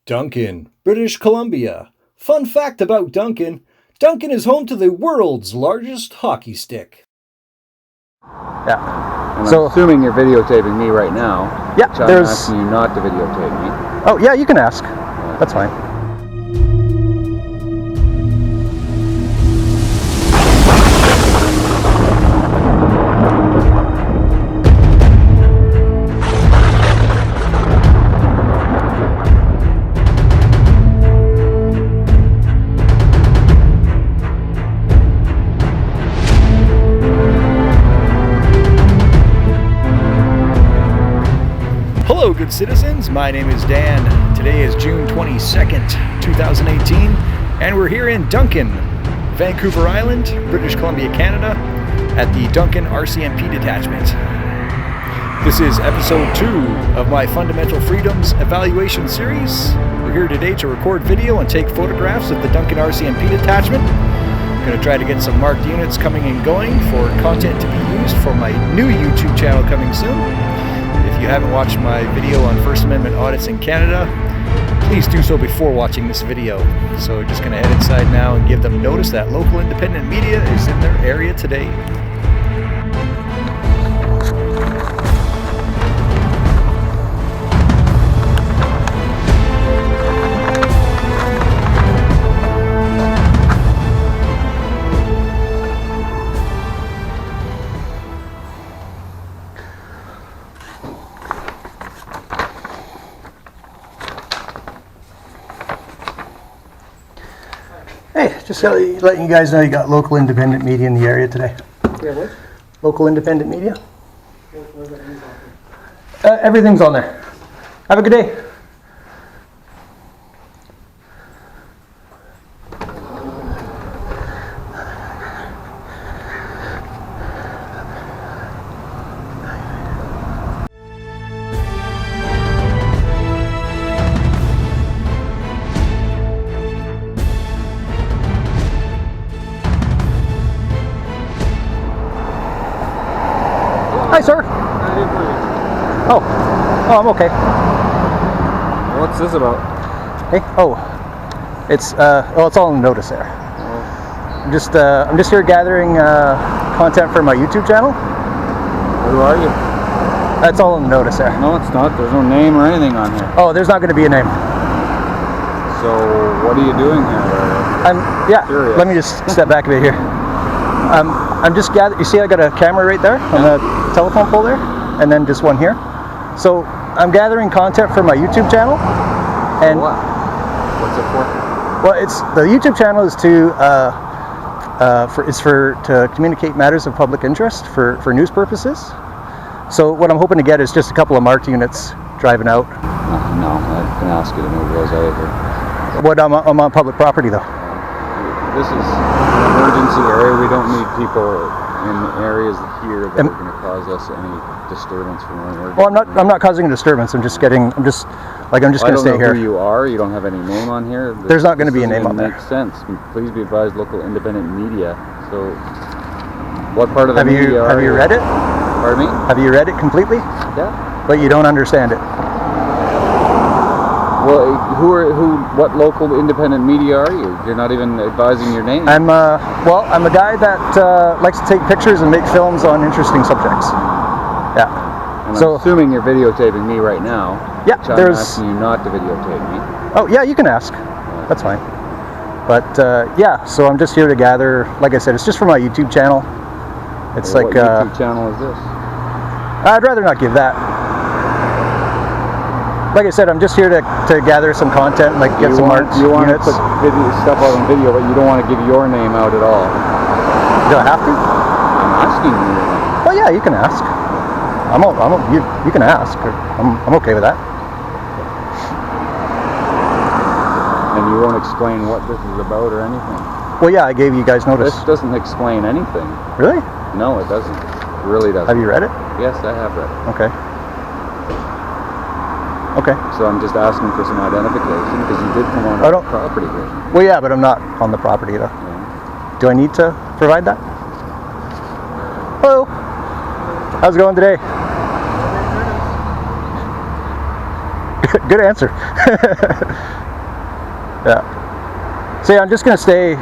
Duncan, British Columbia. Fun fact about Duncan, Duncan is home to the world's largest hockey stick. Yeah. And I'm assuming you're videotaping me right now. Yeah, I'm asking you not to videotape me. Oh, yeah, you can ask. That's fine. Hello, good citizens. My name is Dan. Today is June 22nd, 2018, and we're here in Duncan, Vancouver Island, British Columbia, Canada, at the Duncan RCMP detachment. This is episode 2 of my Fundamental Freedoms evaluation series. We're here today to record video and take photographs of the Duncan RCMP detachment. I'm going to try to get some marked units coming and going for content to be used for my new YouTube channel coming soon. If you haven't watched my video on First Amendment audits in Canada, please do so before watching this video. So just going to head inside now and give them notice that local independent media is in their area today. Hey, just letting you guys know you got local independent media in the area today. Yeah, what? Local independent media. What does that mean? Everything's on there. Have a good day. Hi, sir. Oh, I'm okay. What's this about? Hey, it's all in the notice there. I'm just here gathering content for my YouTube channel. Who are you? That's all in the notice there. No, it's not. There's no name or anything on here. Oh, there's not going to be a name. So, what are you doing here? Curious. Let me just step back a bit here. I'm just gathering. You see, I got a camera right there on the telephone pole there, and then just one here. So I'm gathering content for my YouTube channel. And what? What's it for? Well, the YouTube channel is to communicate matters of public interest for news purposes. So what I'm hoping to get is just a couple of marked units driving out. No, I can ask you to move those out of here. I'm on public property though. This is an emergency area. We don't need people in areas here that are going to cause us any disturbance from when we're. Well, I'm not causing a disturbance. I'm just going to stay here. I don't know who you are. You don't have any name on here. There's not going to be a name on there. Makes sense. Please be advised, local independent media. So, what part of the media have you read it? Pardon me? Have you read it completely? Yeah. But you don't understand it. Well, what local independent media are you? You're not even advising your name. I'm a guy that likes to take pictures and make films on interesting subjects. Yeah. And I'm assuming you're videotaping me right now. Yeah, I'm asking you not to videotape me. Oh, yeah, you can ask. That's fine. But so I'm just here to gather. Like I said, it's just for my YouTube channel. It's what YouTube channel is this? I'd rather not give that. Like I said, I'm just here to gather some content, like get some marked units. You want to put stuff out on video, but you don't want to give your name out at all. Do I have to? I'm asking you. Well, yeah, you can ask. You can ask. I'm okay with that. And you won't explain what this is about or anything. Well, yeah, I gave you guys notice. This doesn't explain anything. Really? No, it doesn't. It really doesn't. Have you read it? Yes, I have read it. Okay. Okay. So I'm just asking for some identification because you did come on the property here. Well, yeah, but I'm not on the property though. Yeah. Do I need to provide that? Hello. How's it going today? Good answer. Yeah. See, I'm just gonna stay.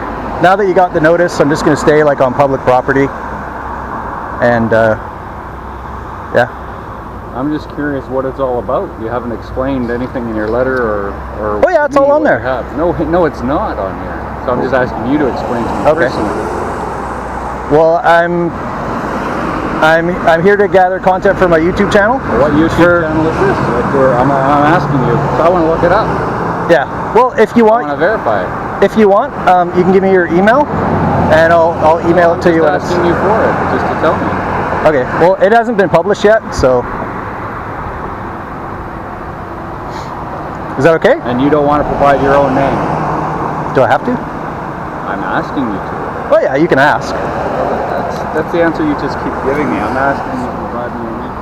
Now that you got the notice, I'm just gonna stay like on public property. And yeah. I'm just curious what it's all about. You haven't explained anything in your letter or Oh yeah, it's all on there. No, it's not on here. So I'm just asking you to explain to me personally. Well, I'm here to gather content for my YouTube channel. What YouTube channel is this? I'm asking you. So I want to look it up. Yeah. Well, if you I want, want to verify it. if you want, you can give me your email, and I'll email it to you. I'm just asking you for it, just to tell me. Okay. Well, it hasn't been published yet, so. Is that okay? And you don't want to provide your own name? Do I have to? I'm asking you to. Oh yeah, you can ask. That's the answer you just keep giving me. I'm asking you to provide me your name.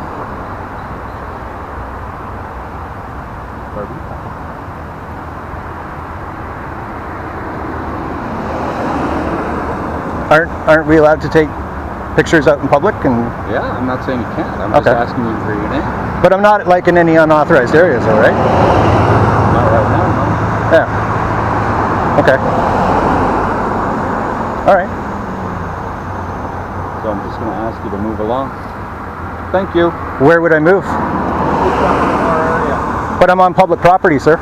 Aren't we allowed to take pictures out in public? And yeah, I'm not saying you can't. I'm just asking you for your name. But I'm not like in any unauthorized areas, though, right? Not right now, no. Yeah. Okay. All right. So I'm just going to ask you to move along. Thank you. Where would I move? But I'm on public property, sir.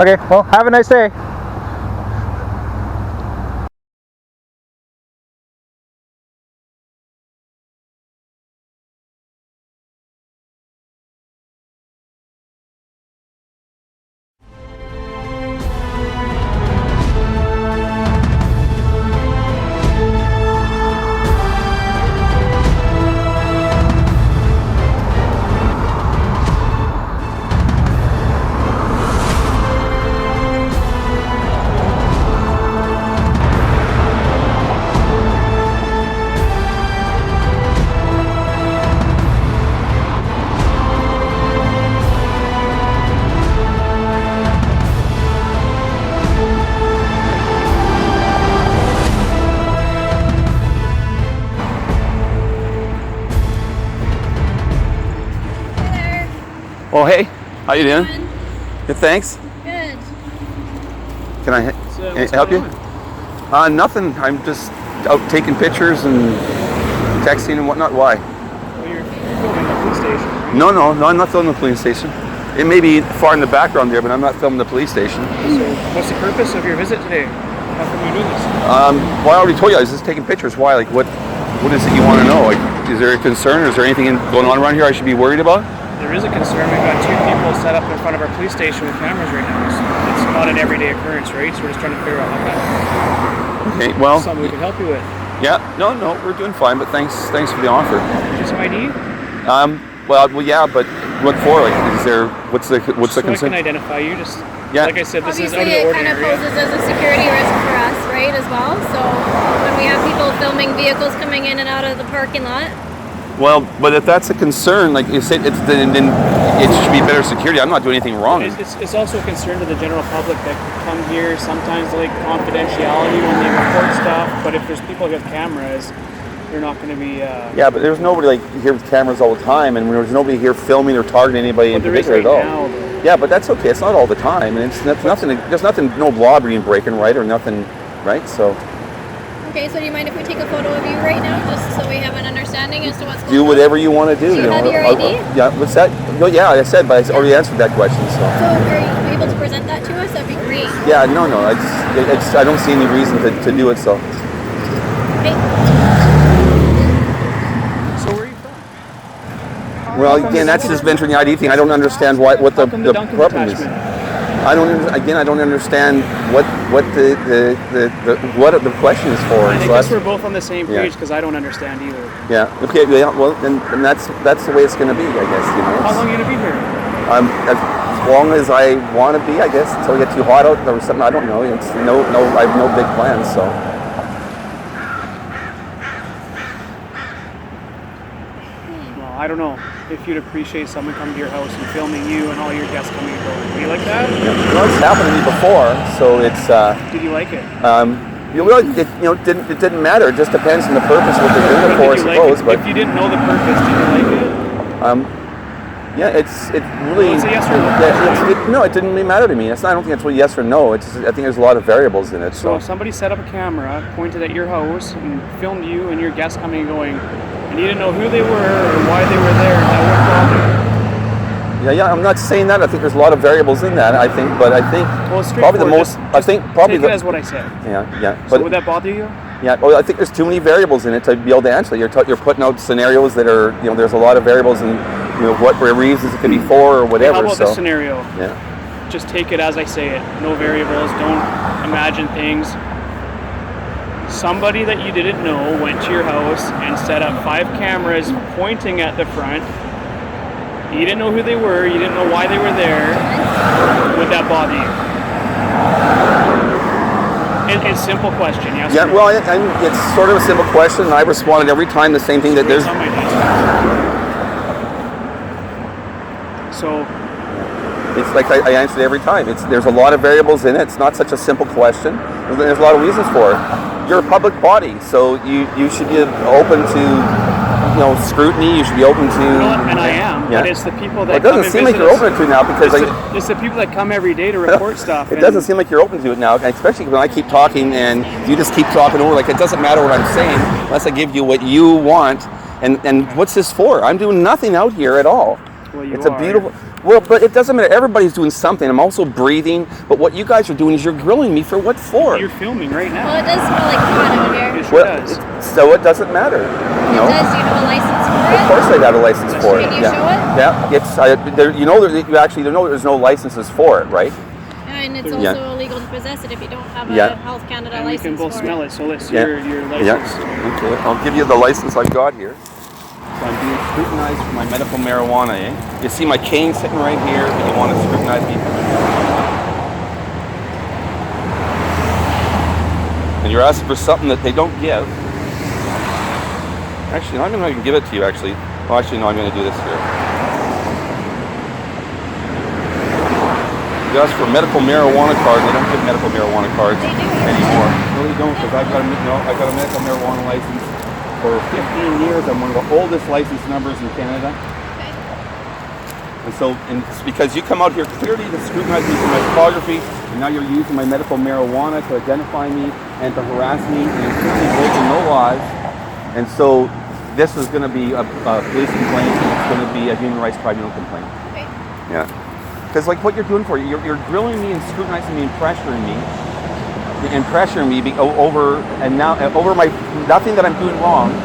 Okay, well, have a nice day. Oh, hey, how you doing? Good, thanks. Good. Can I help you? Nothing. I'm just out taking pictures and texting and whatnot. Why? Well, you're filming the police station, right? No, I'm not filming the police station. It may be far in the background there, but I'm not filming the police station. So, what's the purpose of your visit today? How come you do this? Well, I already told you I was just taking pictures. Why? Like, what is it you want to know? Like, is there a concern? Is there anything going on around here I should be worried about? There is a concern. We've got 2 people set up in front of our police station with cameras right now. It's not an everyday occurrence, right? So we're just trying to figure out how that. Okay, well. Something we can help you with. Yeah, no, we're doing fine. But thanks for the offer. Just some ID? Well, yeah, but what for? Like, what's the So concern? I can identify you. Just Yeah. like I said, this Obviously, is out of the it kind of ordinary. poses as a security risk for us, right, as well. So when we have people filming vehicles coming in and out of the parking lot. Well, but if that's a concern, like you said, then it should be better security. I'm not doing anything wrong. It's also a concern to the general public that come here. Sometimes they like confidentiality when they report stuff, but if there's people with cameras, they're not going to be. Yeah, but there's nobody like here with cameras all the time, and there's nobody here filming or targeting anybody in particular at all. Now, yeah, but that's okay. It's not all the time, and it's nothing. There's nothing, no law being breaking, right, or nothing, right? So. Okay, so do you mind if we take a photo of you right now, just so we have an understanding as to what's going on? Do whatever you want to do. Do you have your ID? Yeah, what's that? No, yeah, I said, but I already answered that question. So. So are you able to present that to us? That'd be great. Yeah, no, I don't see any reason to do it. So. Okay. So where are you from? Well, again, that's just venturing the ID thing. I don't understand what the problem is. I don't understand what the question is for. I guess we're both on the same page because I don't understand either. Yeah. Okay. Yeah. Well, then that's the way it's going to be, I guess. You know. How long are you gonna be here? As long as I want to be, I guess, until it gets too hot out or something. I don't know. It's I have no big plans. So. Well, I don't know if you'd appreciate someone coming to your house and filming you and all your guests coming and going. Do you like that? Yeah. Well, it's happened to me before, so it's. Did you like it? It didn't matter. It just depends on the purpose what they're doing it for, I suppose. But if you didn't know the purpose, did you like it? Yeah, it really. Well, it's a yes or no. No, it didn't really matter to me. I don't think it's really yes or no. I think there's a lot of variables in it. So if somebody set up a camera, pointed at your house, and filmed you and your guests coming and going, and you didn't know who they were or why they were there, that would bother you. Yeah, I'm not saying that. I think there's a lot of variables in that. I think probably the most. Take it as what I said. Yeah. So would that bother you? Yeah. Well, I think there's too many variables in it to be able to answer. You're putting out scenarios that are, there's a lot of variables in, what reasons it could be for or whatever. How about this scenario? Yeah. Just take it as I say it. No variables. Don't imagine things. Somebody that you didn't know went to your house and set up 5 cameras pointing at the front. You didn't know who they were. You didn't know why they were there. Would that bother you? It's a simple question. Yes. Yeah. Well, it's sort of a simple question, and I responded every time the same thing that there's. So. It's like I answered every time. There's a lot of variables in it. It's not such a simple question. There's a lot of reasons for it. You're a public body, so you should be open to scrutiny. You should be open to. And I am. Yeah. But it's the people that. It doesn't seem like you're open to it now because it's the people that come every day to report stuff. It doesn't seem like you're open to it now, especially when I keep talking and you just keep talking over. Like it doesn't matter what I'm saying unless I give you what you want. And what's this for? I'm doing nothing out here at all. Well, it's a beautiful. Well, but it doesn't matter. Everybody's doing something. I'm also breathing. But what you guys are doing is you're grilling me for what for? You're filming right now. Well, it does smell like pot out here. It sure does. So it doesn't matter. It does. You have a license for it? Of course I got a license for it. Can you show it? Yeah. There's no licenses for it, right? And it's also illegal to possess it if you don't have a Health Canada and license. We can both for smell it. So let's see your license. Yeah. Okay. I'll give you the license I've got here. So I'm being scrutinized for my medical marijuana, You see my cane sitting right here, but you want to scrutinize me. And you're asking for something that they don't give. Actually, no, I'm not going to give it to you, actually. Well, actually, no, I'm going to do this here. You ask for a medical marijuana card. They don't give medical marijuana cards anymore. No, they don't, because I've got a medical marijuana license. For 15 years, I'm one of the oldest license numbers in Canada. Okay. And it's because you come out here clearly to scrutinize me for my photography, and now you're using my medical marijuana to identify me and to harass me, and you're clearly breaking no laws. And so this is going to be a police complaint, and it's going to be a human rights tribunal complaint. Okay. Yeah. Because like what you're doing for you're grilling me and scrutinizing me and pressuring me. Over my nothing that I'm doing wrong,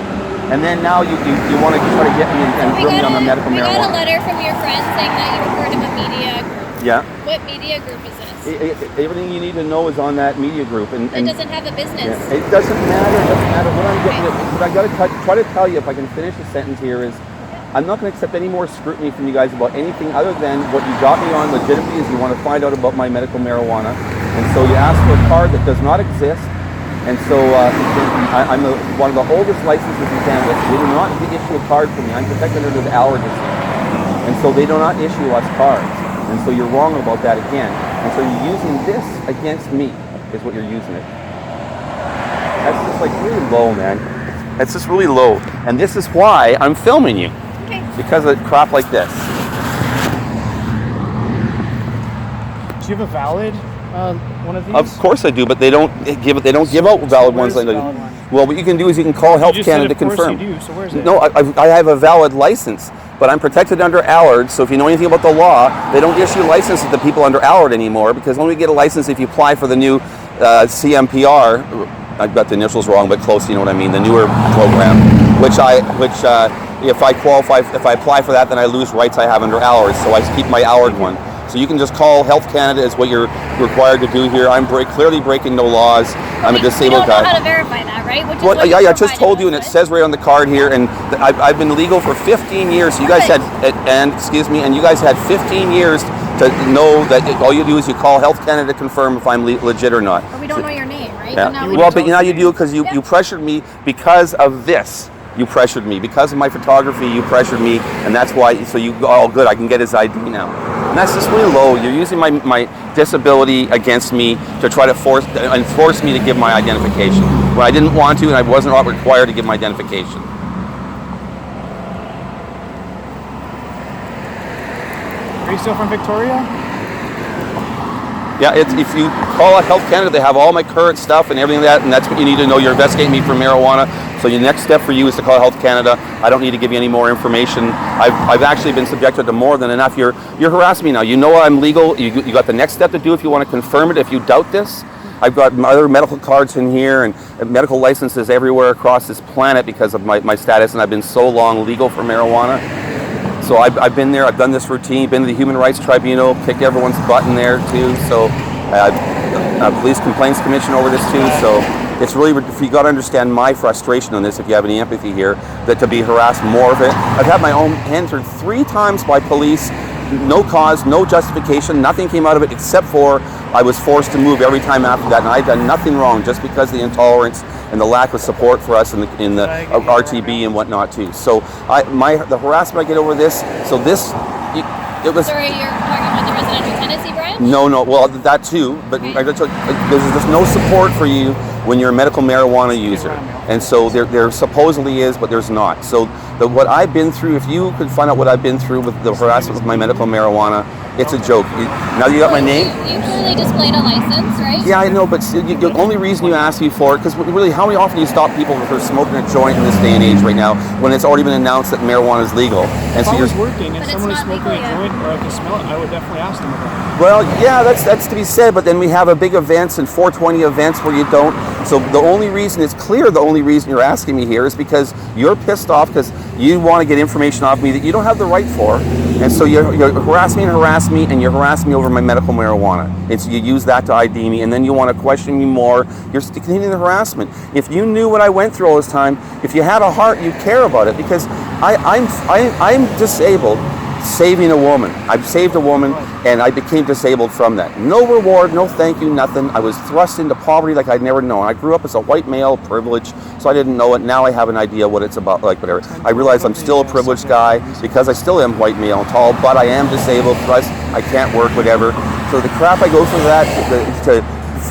and then now you want to try to get me and grill me on the medical marijuana. We got a letter from your friend saying that you were part of a media group. Yeah. What media group is this? Everything you need to know is on that media group, and it doesn't have a business. Yeah, it doesn't matter. It doesn't matter what I'm getting. What I got to try to tell you, if I can finish the sentence here, is I'm not going to accept any more scrutiny from you guys about anything other than what you got me on legitimately is you want to find out about my medical marijuana. And so you ask for a card that does not exist. And so I'm one of the oldest licenses in Canada. They do not issue a card for me. I'm protected under the allergy. And so they do not issue us cards. And so you're wrong about that again. And so you're using this against me is what you're using it. That's just like really low, man. That's just really low. And this is why I'm filming you. Okay. Because of crap like this. Do you have a valid one of these? Of course I do, but they don't give out valid ones. Well, what you can do is you can call Health Canada to confirm. Of course you do. So where's it? No, I have a valid license, but I'm protected under Allard. So if you know anything about the law, they don't issue licenses to people under Allard anymore because only get a license if you apply for the new CMPR. I've got the initials wrong, but close. You know what I mean? The newer program, if I qualify, if I apply for that, then I lose rights I have under Allard. So I keep my Allard one. So you can just call Health Canada is what you're required to do here. I'm clearly breaking no laws. I'm a disabled guy. We don't know how to verify that, right? Which is well, I just told you, and it says right on the card here. And I've been legal for 15 years. So you guys had, and you guys had 15 years to know that all you do is you call Health Canada to confirm if I'm legit or not. But we don't know your name, right? Yeah. But now you do because you pressured me because of this. You pressured me because of my photography. You pressured me, and that's why. So all good. I can get his ID now. And that's just really low. You're using my disability against me to try to force me to give my identification when I didn't want to, and I wasn't required to give my identification. you still from Victoria? Yeah, if you call Health Canada, they have all my current stuff and everything like that, and that's what you need to know. You're investigating me for marijuana, so your next step for you is to call Health Canada. I don't need to give you any more information. I've actually been subjected to more than enough. You're harassing me now. You know I'm legal. You got the next step to do if you want to confirm it. If you doubt this, I've got my other medical cards in here and medical licenses everywhere across this planet because of my status, and I've been so long legal for marijuana. So I've been there, I've done this routine, been to the Human Rights Tribunal, kicked everyone's butt in there too. So Police Complaints Commission over this too. So it's really, you got to understand my frustration on this if you have any empathy here, that to be harassed more of it. I've had my own entered 3 times by police, no cause, no justification, nothing came out of it except for I was forced to move every time after that, and I'd done nothing wrong just because of the intolerance and the lack of support for us in the RTB and whatnot too. So the harassment I get over this, so this, it was... Sorry, you're talking about the residential tenancy branch? No, well, that too, but there's just no support for you when you're a medical marijuana user. And so there supposedly is, but there's not. So what I've been through, if you could find out what I've been through with the harassment with my medical marijuana, it's a joke. Now you got my name? You clearly displayed a license, right? Yeah, I know, but the only reason you ask me for it, because really, how often do you stop people for smoking a joint in this day and age right now when it's already been announced that marijuana is legal? And if so I was working and someone was smoking a joint or I could smell it, I would definitely ask them about it. Well, yeah, that's to be said, but then we have a big events and 420 events where you don't. So the only reason it's clear, the only reason you're asking me here is because you're pissed off because you want to get information off me that you don't have the right for. And so you're harassing me, and you're harassing me over my medical marijuana. And so you use that to ID me, and then you want to question me more. You're continuing the harassment. If you knew what I went through all this time, if you had a heart, you'd care about it, because I'm disabled saving a woman. I've saved a woman, and I became disabled from that. No reward, no thank you, nothing. I was thrust into poverty like I'd never known. I grew up as a white male, privileged, so I didn't know it. Now I have an idea what it's about, like whatever. I realize I'm still a privileged guy because I still am white male and tall, but I am disabled, thrust, I can't work, whatever. So the crap I go through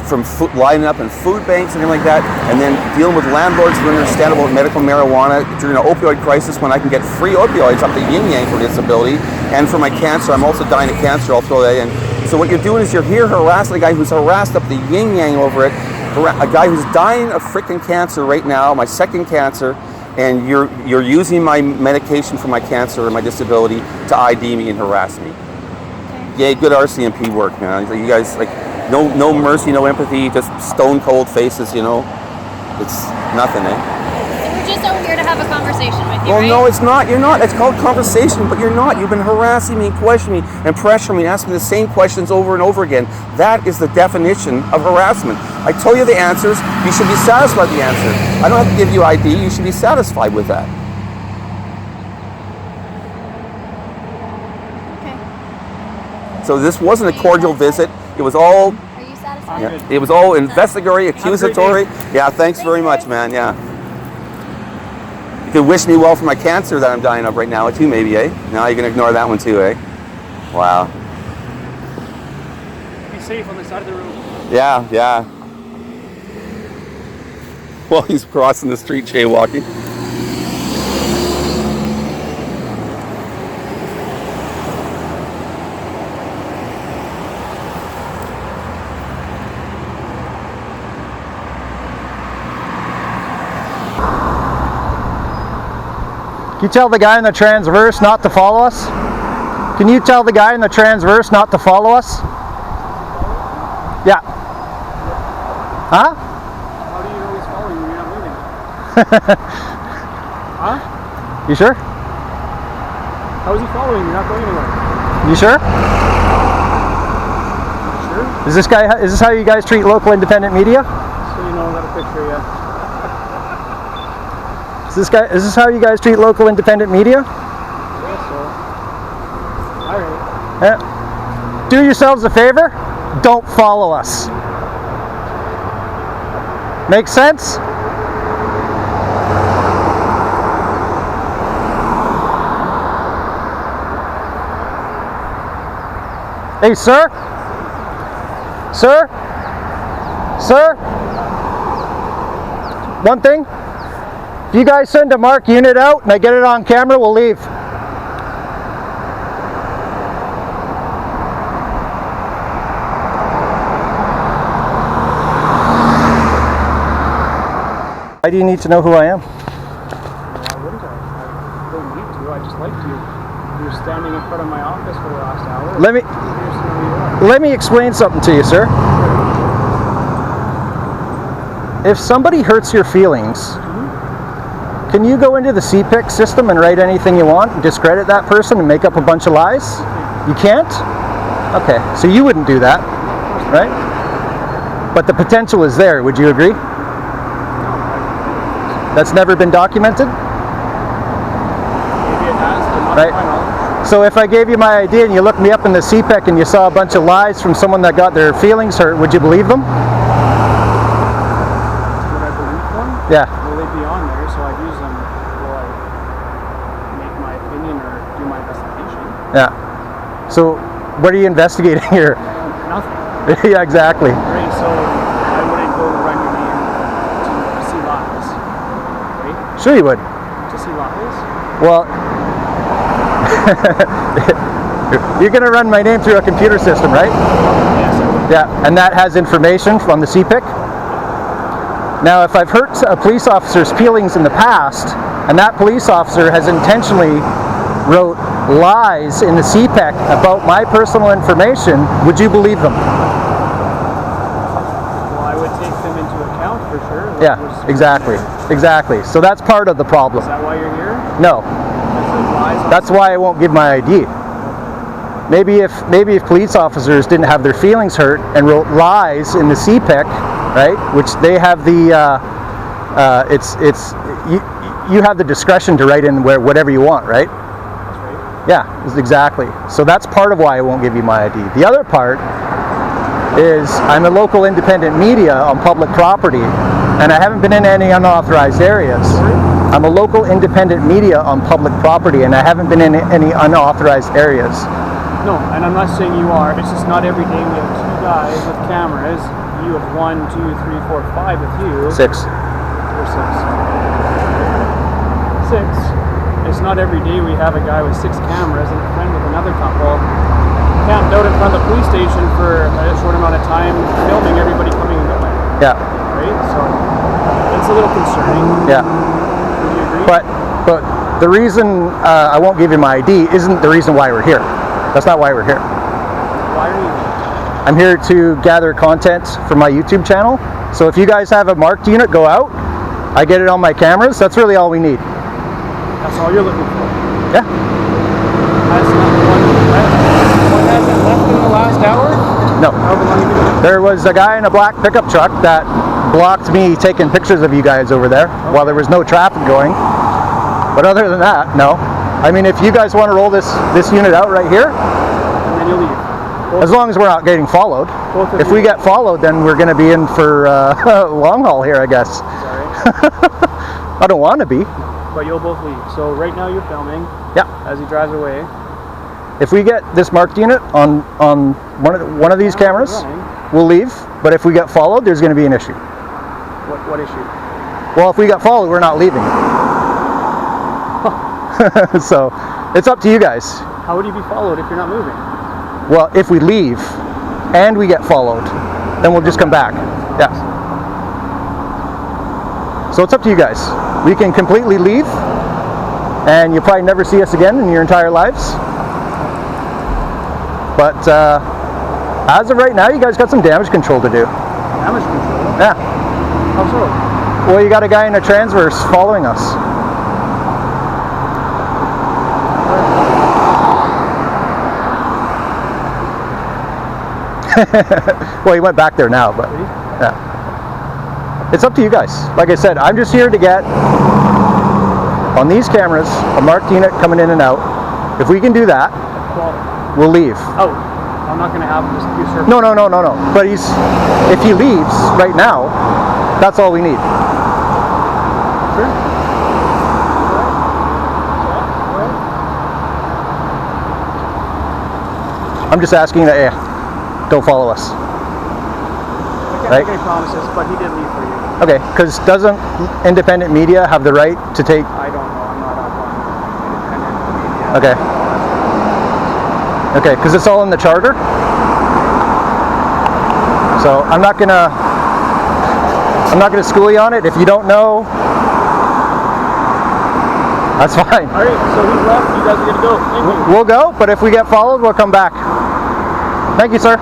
from lining up in food banks and everything like that, and then dealing with landlords who understand about medical marijuana during an opioid crisis when I can get free opioids up to yin-yang for disability, and for my cancer, I'm also dying of cancer, I'll throw that in. So what you're doing is you're here harassing a guy who's harassed up the yin-yang over it, a guy who's dying of freaking cancer right now, my second cancer, and you're using my medication for my cancer and my disability to ID me and harass me. Okay. Yeah, good RCMP work, man. You guys, like, no mercy, no empathy, just stone cold faces, you know. It's nothing, eh? We're just over here to have a conversation with you, well, right? no, it's not. You're not. It's called conversation, but you're not. You've been harassing me, questioning me, and pressuring me, asking the same questions over and over again. That is the definition of harassment. I told you the answers. You should be satisfied with the answer. I don't have to give you ID. You should be satisfied with that. Okay. So this wasn't a cordial visit. It was all... Are you satisfied? Yeah, it was all investigatory, accusatory. Yeah, thanks very much, man. Yeah. You could wish me well for my cancer that I'm dying of right now, too, maybe, eh? Now you can ignore that one, too, eh? Wow. Be safe on the side of the road. Yeah. Well, he's crossing the street, jaywalking. Can you tell the guy in the transverse not to follow us? Can you tell the guy in the transverse not to follow us? Yeah. Huh? How do you know he's following you? You're not moving. Huh? You sure? How is he following you? You're not going anywhere. You sure? Sure? Is this how you guys treat local independent media? So you know, I got a picture, yeah. Is this how you guys treat local independent media? I guess so. Alright. Yeah. Do yourselves a favor, don't follow us. Make sense? Hey, sir? Sir? Sir? One thing? If you guys send a marked unit out and I get it on camera, we'll leave. Why do you need to know who I am? Why wouldn't I don't need to. I just liked you. You were standing in front of my office for the last hour. Let me I'm curious to know who you are. let me explain something to you, sir. If somebody hurts your feelings, can you go into the CPIC system and write anything you want, discredit that person, and make up a bunch of lies? You can't? Okay, so you wouldn't do that, right? But the potential is there. Would you agree? That's never been documented? Maybe it has, but not Right. to my knowledge. So if I gave you my ID and you looked me up in the CPEC and you saw a bunch of lies from someone that got their feelings hurt, would you believe them? Would I believe them? Yeah. Will they be on there? So I'd use them. Will I make my opinion or do my investigation? Yeah. So what are you investigating here? Nothing. Yeah, exactly. Right, so I wouldn't go run your name to see lies. Right? Sure you would. To see lies? Well, you're going to run my name through a computer system, right? Yes, I would. Yeah, and that has information from the CPIC. Now, if I've hurt a police officer's feelings in the past, and that police officer has intentionally wrote lies in the CPEC about my personal information, would you believe them? Well, I would take them into account for sure. Like, Yeah, what's- exactly. Exactly. So that's part of the problem. Is that why you're here? No, Because of lies on that's why I won't give my ID. Maybe if police officers didn't have their feelings hurt and wrote lies in the CPEC, right? Which they have the you have the discretion to write in whatever you want, right? That's right. Yeah, exactly. So that's part of why I won't give you my ID. The other part is I'm a local independent media on public property, and I haven't been in any unauthorized areas. I'm a local independent media on public property, and I haven't been in any unauthorized areas. No, and I'm not saying you are. It's just not every day we have two guys with cameras. You have 1, 2, 3, 4, 5 with you. 6. Or 6. 6. It's not every day we have a guy with 6 cameras and a friend with another couple camped out in front of the police station for a short amount of time, filming everybody coming and going. Yeah, Right? So it's a little concerning. yeah. Would you agree? But the reason I won't give you my ID isn't the reason why we're here. That's not why we're here. Why are you? I'm here to gather content for my YouTube channel. So if you guys have a marked unit, go out. I get it on my cameras. That's really all we need. That's all you're looking for. Yeah. That's not one hasn't left in the last hour? No. However long you've been there? There was a guy in a black pickup truck that blocked me taking pictures of you guys over there while there was no traffic going. But other than that, no. I mean, if you guys want to roll this unit out right here, And then you'll leave. as long as we're not getting followed. Both of If you we get followed, then we're going to be in for long haul here, I guess. Sorry. I don't want to be. But you'll both leave. So right now you're filming Yeah. as he drives away. If we get this marked unit on one of these cameras, we'll leave. But if we get followed, there's going to be an issue. What issue? Well, if we get followed, we're not leaving. So it's up to you guys. How would you be followed if you're not moving? Well, if we leave and we get followed, then we'll just come back. Yeah. So it's up to you guys. We can completely leave, and you'll probably never see us again in your entire lives. But as of right now, you guys got some damage control to do. Damage control? Yeah. How so? Well, you got a guy in a transverse following us. Well, he went back there now, but yeah. It's up to you guys. Like I said, I'm just here to get on these cameras a marked unit coming in and out. If we can do that, Well, we'll leave. oh, I'm not going to have him just be served. No. But if he leaves right now, that's all we need. Sure. I'm just asking that, don't follow us. I can't Right. make any promises, but he did leave for you. Okay, because doesn't independent media have the right to take... I don't know. I'm not up on independent media. Okay. Okay, because it's all in the charter. So I'm not gonna I'm not going to school you on it. If you don't know, that's fine. All right, so he's left. You guys are going to go. Thank you. We'll go, but if we get followed, we'll come back. Thank you, sir.